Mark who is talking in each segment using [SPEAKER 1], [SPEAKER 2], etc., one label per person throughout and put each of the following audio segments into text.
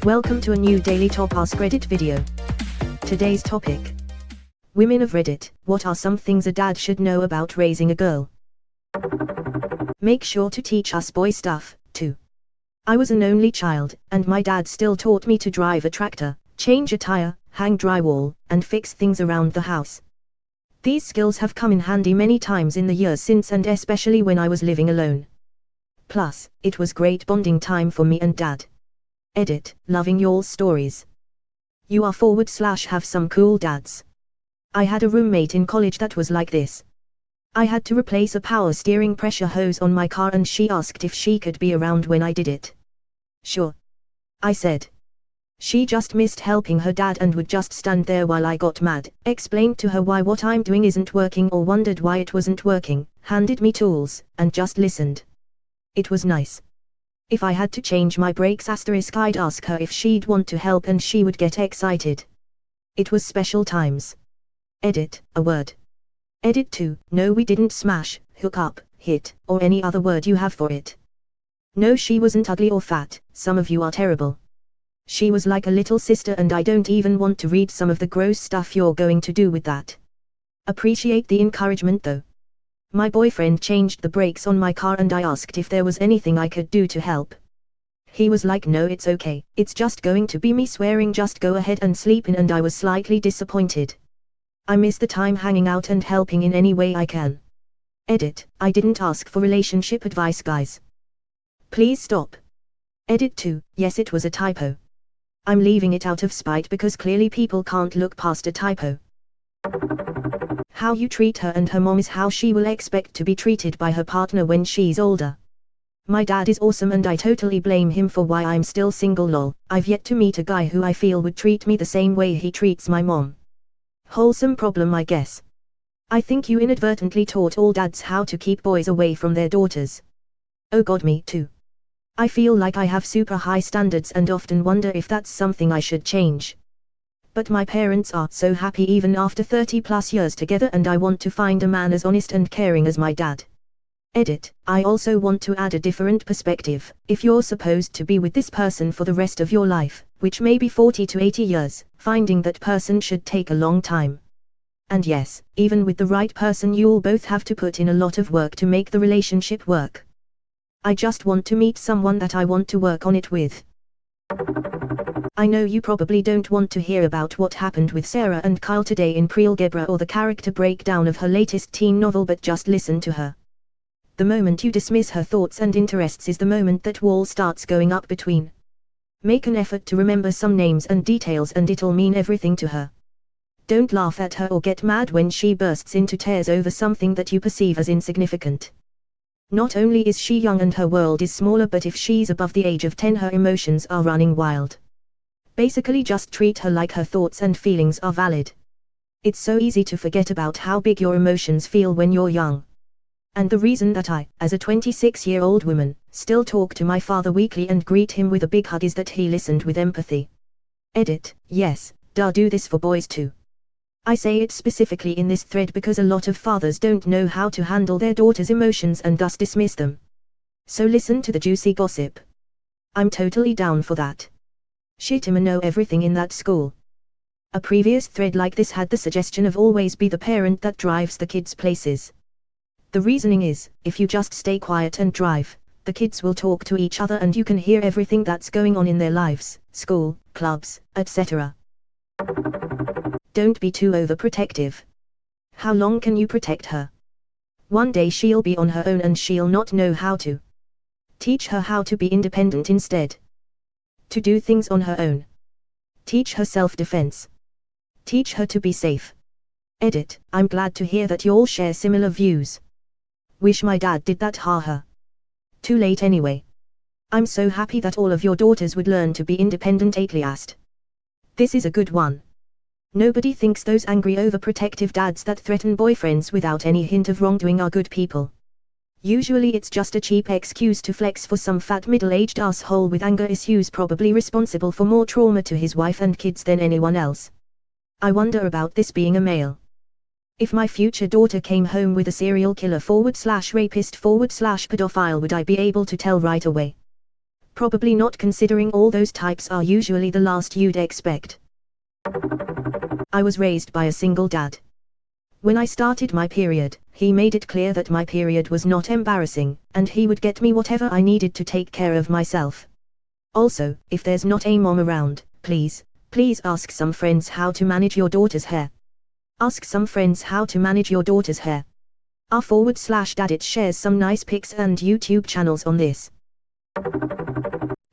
[SPEAKER 1] Welcome to a new daily top Askreddit video. Today's topic: Women of Reddit, what are some things a dad should know about raising a girl? Make sure to teach us boy stuff, too. I was an only child, and my dad still taught me to drive a tractor, change a tire, hang drywall, and fix things around the house. These skills have come in handy many times in the years since, and especially when I was living alone. Plus, it was great bonding time for me and dad. Edit, loving y'all's stories. You are / have some cool dads. I had a roommate in college that was like this. I had to replace a power steering pressure hose on my car and she asked if she could be around when I did it. Sure, I said. She just missed helping her dad and would just stand there while I got mad, explained to her why what I'm doing isn't working or wondered why it wasn't working, handed me tools, and just listened. It was nice. If I had to change my brakes *, I'd ask her if she'd want to help and she would get excited. It was special times. Edit, a word. Edit 2, no we didn't smash, hook up, hit, or any other word you have for it. No, she wasn't ugly or fat, some of you are terrible. She was like a little sister and I don't even want to read some of the gross stuff you're going to do with that. Appreciate the encouragement though. My boyfriend changed the brakes on my car and I asked if there was anything I could do to help. He was like, no, it's okay, it's just going to be me swearing, just go ahead and sleep in, and I was slightly disappointed. I miss the time hanging out and helping in any way I can. Edit, I didn't ask for relationship advice guys. Please stop. Edit 2, yes it was a typo. I'm leaving it out of spite because clearly people can't look past a typo. How you treat her and her mom is how she will expect to be treated by her partner when she's older. My dad is awesome and I totally blame him for why I'm still single lol. I've yet to meet a guy who I feel would treat me the same way he treats my mom. Wholesome problem I guess. I think you inadvertently taught all dads how to keep boys away from their daughters. Oh god, me too. I feel like I have super high standards and often wonder if that's something I should change. But my parents are so happy even after 30+ years together and I want to find a man as honest and caring as my dad. Edit, I also want to add a different perspective. If you're supposed to be with this person for the rest of your life, which may be 40 to 80 years, finding that person should take a long time. And yes, even with the right person you'll both have to put in a lot of work to make the relationship work. I just want to meet someone that I want to work on it with. I know you probably don't want to hear about what happened with Sarah and Kyle today in Prealgebra or the character breakdown of her latest teen novel, but just listen to her. The moment you dismiss her thoughts and interests is the moment that wall starts going up between. Make an effort to remember some names and details and it'll mean everything to her. Don't laugh at her or get mad when she bursts into tears over something that you perceive as insignificant. Not only is she young and her world is smaller, but if she's above the age of 10 her emotions are running wild. Basically just treat her like her thoughts and feelings are valid. It's so easy to forget about how big your emotions feel when you're young. And the reason that I, as a 26-year-old woman, still talk to my father weekly and greet him with a big hug is that he listened with empathy. Edit, yes, do this for boys too. I say it specifically in this thread because a lot of fathers don't know how to handle their daughters' emotions and thus dismiss them. So listen to the juicy gossip. I'm totally down for that. Shit, I'ma know everything in that school. A previous thread like this had the suggestion of always be the parent that drives the kids places. The reasoning is, if you just stay quiet and drive, the kids will talk to each other and you can hear everything that's going on in their lives, school, clubs, etc. Don't be too overprotective. How long can you protect her? One day she'll be on her own and she'll not know how to. Teach her how to be independent instead. To do things on her own. Teach her self-defense. Teach her to be safe. Edit, I'm glad to hear that y'all share similar views. Wish my dad did that, haha. Too late anyway. I'm so happy that all of your daughters would learn to be independent at last. This is a good one. Nobody thinks those angry overprotective dads that threaten boyfriends without any hint of wrongdoing are good people. Usually it's just a cheap excuse to flex for some fat middle-aged asshole with anger issues probably responsible for more trauma to his wife and kids than anyone else. I wonder about this being a male. If my future daughter came home with a serial killer /rapist/pedophile, would I be able to tell right away? Probably not, considering all those types are usually the last you'd expect. I was raised by a single dad. When I started my period, he made it clear that my period was not embarrassing, and he would get me whatever I needed to take care of myself. Also, if there's not a mom around, please ask some friends how to manage your daughter's hair. Ask some friends how to manage your daughter's hair. r/Daddit shares some nice pics and YouTube channels on this.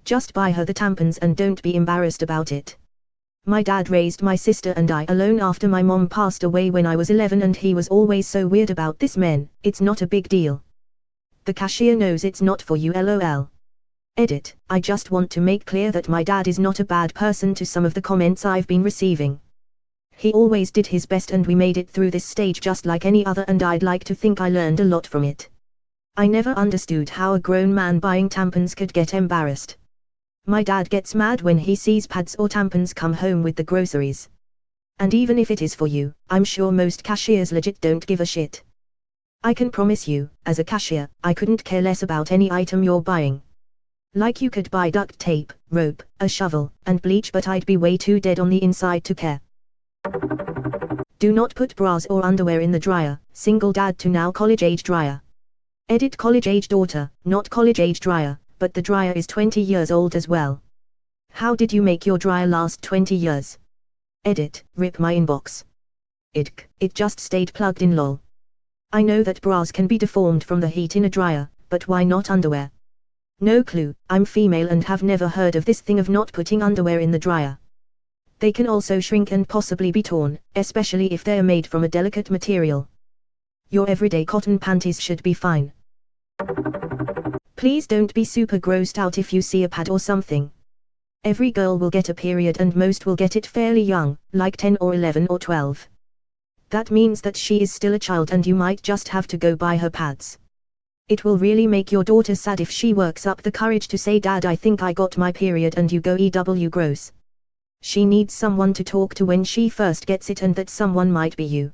[SPEAKER 1] Just buy her the tampons and don't be embarrassed about it. My dad raised my sister and I alone after my mom passed away when I was 11, and he was always so weird about this. Men, it's not a big deal. The cashier knows it's not for you, lol. Edit, I just want to make clear that my dad is not a bad person to some of the comments I've been receiving. He always did his best and we made it through this stage just like any other, and I'd like to think I learned a lot from it. I never understood how a grown man buying tampons could get embarrassed. My dad gets mad when he sees pads or tampons come home with the groceries. And even if it is for you, I'm sure most cashiers legit don't give a shit. I can promise you, as a cashier, I couldn't care less about any item you're buying. Like you could buy duct tape, rope, a shovel, and bleach, but I'd be way too dead on the inside to care. Do not put bras or underwear in the dryer. Single dad to now college age dryer. Edit, college age daughter, not college age dryer, but the dryer is 20 years old as well. How did you make your dryer last 20 years? Edit, rip my inbox. It just stayed plugged in, lol. I know that bras can be deformed from the heat in a dryer, but why not underwear? No clue, I'm female and have never heard of this thing of not putting underwear in the dryer. They can also shrink and possibly be torn, especially if they're made from a delicate material. Your everyday cotton panties should be fine. Please don't be super grossed out if you see a pad or something. Every girl will get a period and most will get it fairly young, like 10 or 11 or 12. That means that she is still a child and you might just have to go buy her pads. It will really make your daughter sad if she works up the courage to say, "Dad, I think I got my period," and you go, "EW, gross." She needs someone to talk to when she first gets it, and that someone might be you.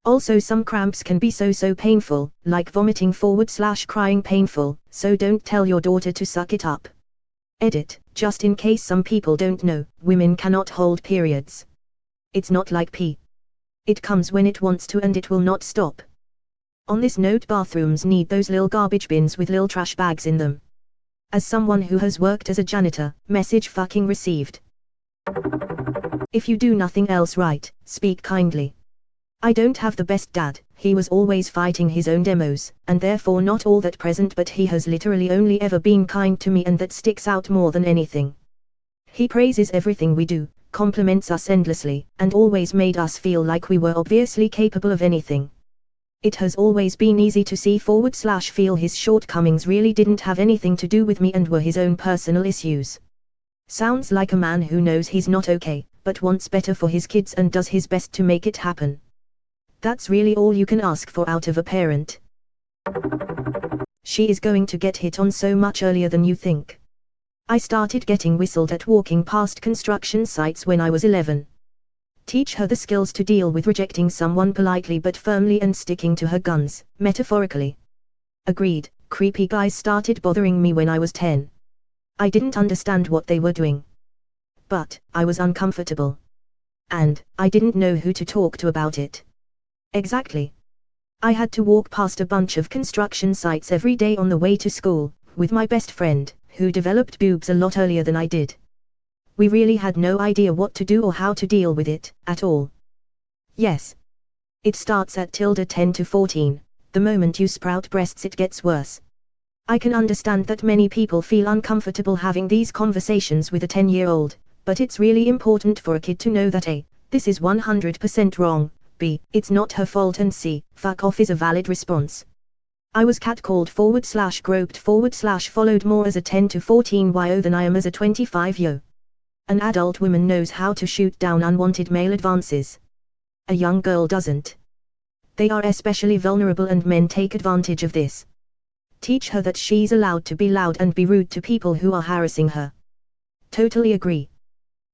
[SPEAKER 1] Also, some cramps can be so painful, like vomiting / crying painful, so don't tell your daughter to suck it up. Edit, just in case some people don't know, women cannot hold periods. It's not like pee. It comes when it wants to and it will not stop. On this note, bathrooms need those lil garbage bins with lil trash bags in them. As someone who has worked as a janitor, message fucking received. If you do nothing else right, speak kindly. I don't have the best dad. He was always fighting his own demos, and therefore not all that present, but he has literally only ever been kind to me, and that sticks out more than anything. He praises everything we do, compliments us endlessly, and always made us feel like we were obviously capable of anything. It has always been easy to see / feel his shortcomings really didn't have anything to do with me and were his own personal issues. Sounds like a man who knows he's not okay, but wants better for his kids and does his best to make it happen. That's really all you can ask for out of a parent. She is going to get hit on so much earlier than you think. I started getting whistled at walking past construction sites when I was 11. Teach her the skills to deal with rejecting someone politely but firmly and sticking to her guns, metaphorically. Agreed, creepy guys started bothering me when I was 10. I didn't understand what they were doing. But I was uncomfortable. And I didn't know who to talk to about it. Exactly. I had to walk past a bunch of construction sites every day on the way to school, with my best friend, who developed boobs a lot earlier than I did. We really had no idea what to do or how to deal with it, at all. Yes. It starts at 10 to 14, the moment you sprout breasts it gets worse. I can understand that many people feel uncomfortable having these conversations with a 10-year-old, but it's really important for a kid to know that A, this is 100% wrong, B, it's not her fault, and C, fuck off is a valid response. I was catcalled / groped / followed more as a 10 to 14-year-old than I am as a 25-year-old. An adult woman knows how to shoot down unwanted male advances. A young girl doesn't. They are especially vulnerable and men take advantage of this. Teach her that she's allowed to be loud and be rude to people who are harassing her. Totally agree.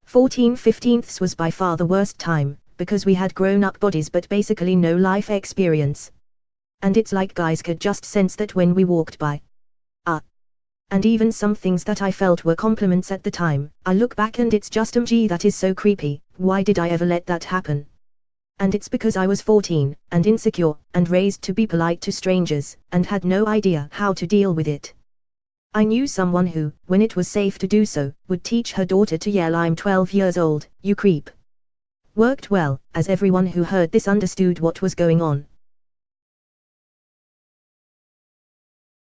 [SPEAKER 1] 14/15 was by far the worst time, because we had grown-up bodies but basically no life experience. And it's like guys could just sense that when we walked by. And even some things that I felt were compliments at the time, I look back and it's just gee, that is so creepy, why did I ever let that happen? And it's because I was 14, and insecure, and raised to be polite to strangers, and had no idea how to deal with it. I knew someone who, when it was safe to do so, would teach her daughter to yell, "I'm 12 years old, you creep." Worked well, as everyone who heard this understood what was going on,